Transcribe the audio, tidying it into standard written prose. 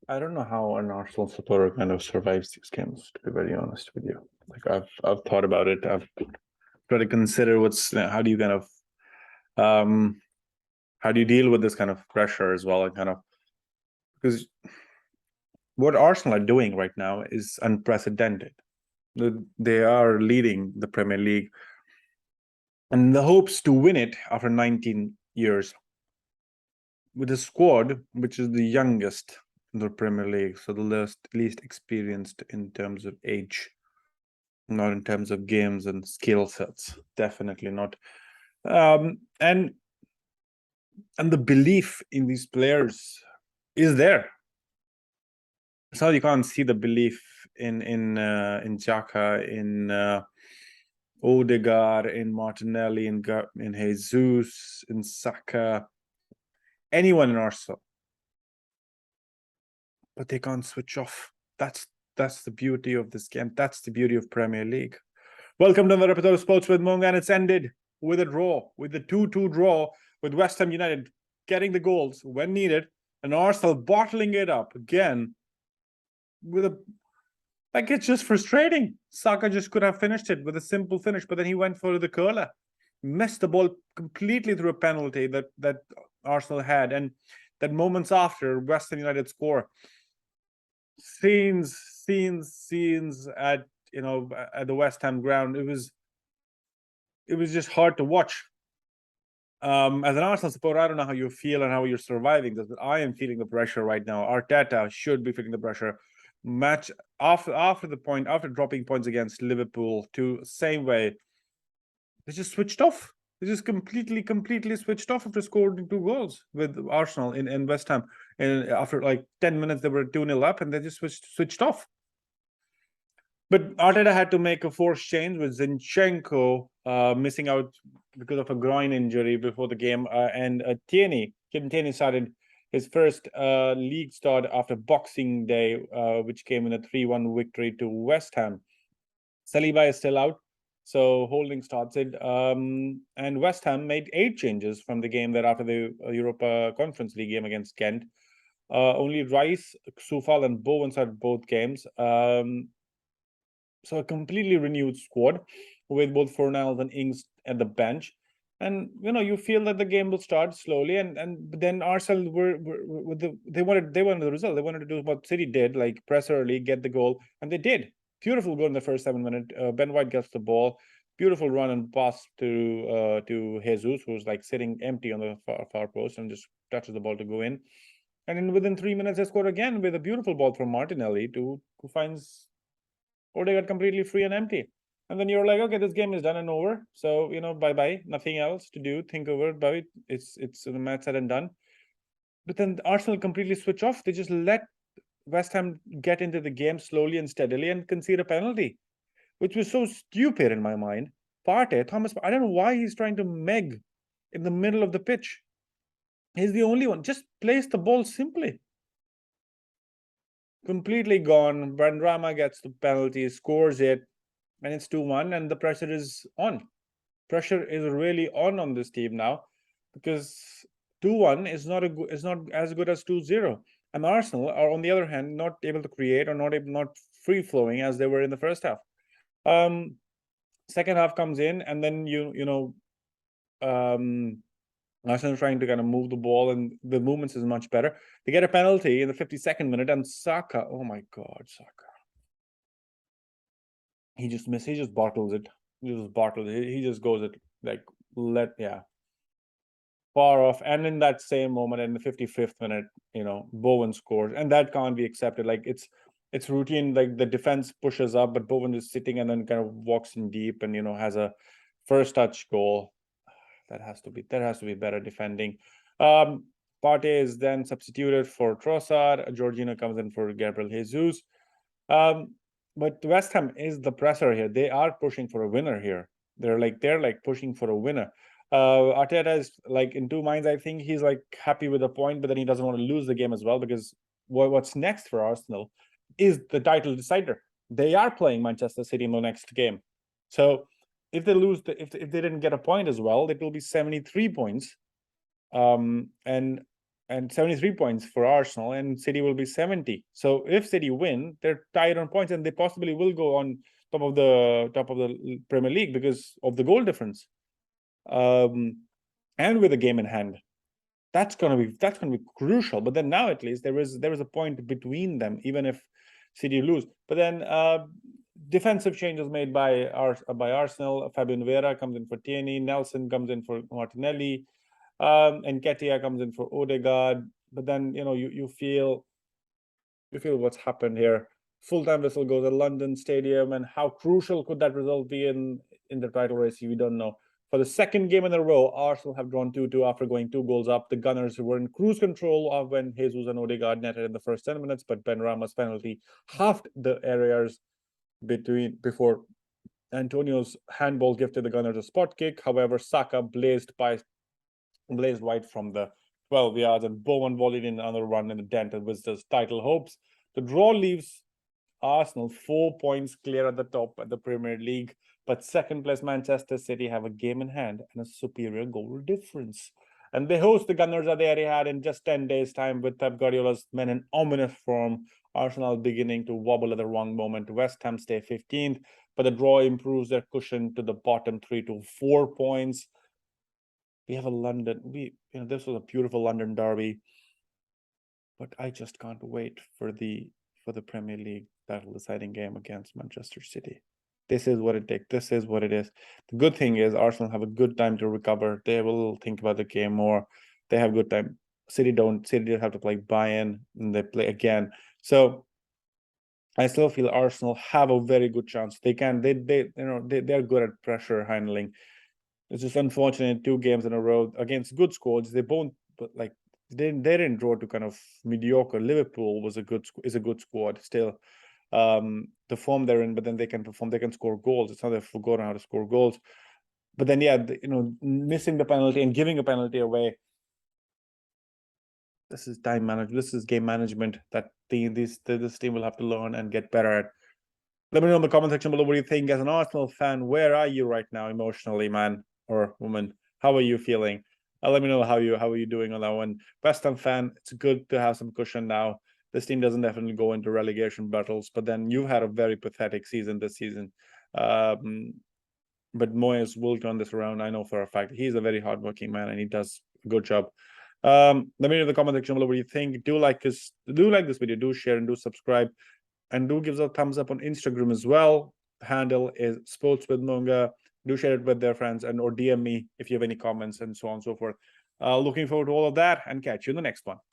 I don't know how an Arsenal supporter kind of survives these games, to be very honest with you. Like I've thought about it. I've tried to consider how do you kind of how do you deal with this kind of pressure as well, and kind of because what Arsenal are doing right now is unprecedented. They are leading the Premier League, and the hopes to win it after 19 years with a squad which is the youngest in the Premier League, so the least experienced in terms of age, not in terms of games and skill sets. Definitely not. And the belief in these players is there. So you can't see the belief in Saka, in Odegaard, in Martinelli, in Jesus, in Saka, anyone in Arsenal, but they can't switch off. That's the beauty of this game. That's the beauty of Premier League. Welcome to another episode of Sports with Mung, and it's ended with a draw, with the 2-2 draw, with West Ham United getting the goals when needed, and Arsenal bottling it up again with a like it's just frustrating. Saka just could have finished it with a simple finish, but then he went for the curler, missed the ball completely through a penalty that Arsenal had, and that moments after West Ham United score, scenes at at the West Ham ground. It was just hard to watch. As an Arsenal supporter, I don't know how you feel and how you're surviving this, but I am feeling the pressure right now. Arteta should be feeling the pressure. Match after dropping points against Liverpool, to same way, they just switched off. They just completely switched off after scoring 2 goals with Arsenal in West Ham. And after like 10 minutes, they were 2-0 up, and they just switched off. But Arteta had to make a forced change with Zinchenko missing out because of a groin injury before the game, and Kim Tierney started his first league start after Boxing Day, which came in a 3-1 victory to West Ham. Saliba is still out, so Holding starts it. And West Ham made 8 changes from the game there after the Europa Conference League game against Kent. Only Rice, Soufal, and Bowen started both games. So a completely renewed squad with both Fornals and Ings at the bench. And you feel that the game will start slowly, and then Arsenal they wanted the result. They wanted to do what City did, like press early, get the goal, and they did. Beautiful goal in the first 7 minutes. Ben White gets the ball, beautiful run and pass to Jesus, who's like sitting empty on the far post, and just touches the ball to go in. And then within 3 minutes, they scored again with a beautiful ball from Martinelli who finds Odegaard completely free and empty. And then you're like, okay, this game is done and over. So, bye-bye. Nothing else to do. Think over it. Bye. It's the match said and done. But then Arsenal completely switch off. They just let West Ham get into the game slowly and steadily and concede a penalty, which was so stupid in my mind. Thomas, I don't know why he's trying to meg in the middle of the pitch. He's the only one. Just place the ball simply. Completely gone. Benrahma gets the penalty, scores it, and it's 2-1, and the pressure is on. Pressure is really on this team now, because 2-1 is not as good as 2-0. And Arsenal are, on the other hand, not able to create, or not free flowing as they were in the first half. Second half comes in, and then Arsenal trying to kind of move the ball, and the movements is much better. They get a penalty in the 52nd minute, and Saka, oh my God, Saka. He just bottles it. He just goes it like far off. And in that same moment, in the 55th minute, Bowen scores, and that can't be accepted. Like it's routine. Like the defense pushes up, but Bowen is sitting and then kind of walks in deep, and has a first touch goal. There has to be better defending. Partey is then substituted for Trossard. Jorginho comes in for Gabriel Jesus. But West Ham is the presser here. They are pushing for a winner here. They're pushing for a winner. Arteta is like in two minds. I think he's like happy with the point, but then he doesn't want to lose the game as well, because what's next for Arsenal is the title decider. They are playing Manchester City in the next game. So if they lose, if they didn't get a point as well, it will be 73 points. And and 73 points for Arsenal, and City will be 70. So if City win, they're tied on points, and they possibly will go on top of the Premier League because of the goal difference, and with a game in hand. That's gonna be crucial. But then now at least there is a point between them, even if City lose. But then defensive changes made by Arsenal. Fabian Vera comes in for Tierney. Nelson comes in for Martinelli. And Nketiah comes in for Odegaard. But then you feel what's happened here. Full-time whistle goes at London Stadium, and how crucial could that result be in the title race? We don't know. For the second game in a row, Arsenal have drawn 2-2 after going 2 goals up. The Gunners were in cruise control of when Jesus and Odegaard netted in the first 10 minutes, but Benrahma's penalty halved the arrears before Antonio's handball gifted the Gunners a spot kick. However, Saka blazed wide from the 12 yards, and Bowen volleyed in another run in the dent and visitors' title hopes. The draw leaves Arsenal 4 points clear at the top at the Premier League, but second place Manchester City have a game in hand and a superior goal difference. And they host the Gunners at the Etihad in just 10 days' time, with Pep Guardiola's men in ominous form. Arsenal beginning to wobble at the wrong moment. West Ham stay 15th, but the draw improves their cushion to the bottom 3 to 4 points. We have a this was a beautiful London derby, but I just can't wait for the Premier League title deciding game against Manchester City. This is what it takes. This is what it is. The good thing is Arsenal have a good time to recover. They will think about the game more. They have good time. City don't. City just have to play Bayern, and they play again. So I still feel Arsenal have a very good chance. They can. They're good at pressure handling. It's just unfortunate 2 games in a row against good squads. They didn't draw to kind of mediocre. Liverpool is a good squad still. The form they're in, but then they can perform. They can score goals. It's not they've forgotten how to score goals. But then missing the penalty and giving a penalty away. This is time management. This is game management that this team will have to learn and get better at. Let me know in the comment section below what you think. As an Arsenal fan, where are you right now emotionally, man or woman? How are you feeling? Let me know how are you doing on that one. West Ham fan, it's good to have some cushion now. This team doesn't definitely go into relegation battles, but then you had a very pathetic season this season. But Moyes will turn this around. I know for a fact. He's a very hardworking man, and he does a good job. Let me know in the comment section below what you think. Do like this video. Do share and do subscribe. And do give us a thumbs up on Instagram as well. The handle is Sports with Munga. Do share it with their friends or DM me if you have any comments and so on and so forth. Looking forward to all of that, and catch you in the next one.